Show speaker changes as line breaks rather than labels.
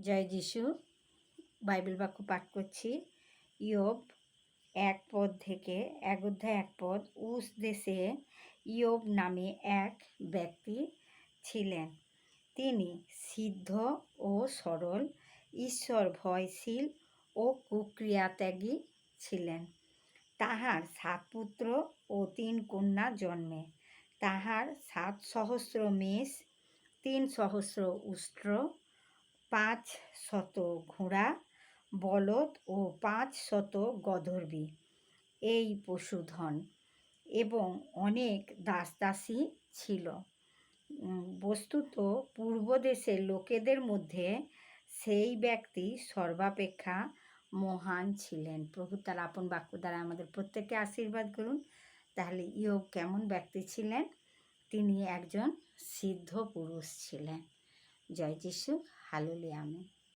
জয় যিশু। বাইবেল বাক্য পাঠ করছি। ইয়োব 1 থেকে 1 উস দেশে ইয়োব নামে এক ব্যক্তি ছিলেন। তিনি সিদ্ধ ও সরল, ঈশ্বর ভয়শীল ও কুক্রিয়াত্যাগী ছিলেন। তাহার 7 পুত্র ও 3 কন্যা জন্মে। তাহার 7 সহস্র মেষ, 3 সহস্র উষ্ট্র, 500 ঘোড়া, বলদ ও 500 গধর্বী এই পশুধন, এবং অনেক দাসদাসী ছিল। বস্তুত পূর্ব দেশের লোকেদের মধ্যে সেই ব্যক্তি সর্বাপেক্ষা মহান ছিলেন। প্রভু তার আপন বাক্য দ্বারা আমাদের প্রত্যেককে আশীর্বাদ করুন। তাহলে ইয়োব কেমন ব্যক্তি ছিলেন? তিনি একজন সিদ্ধ পুরুষ ছিলেন। জয় যিশু। হালেলুয়া। আমেন।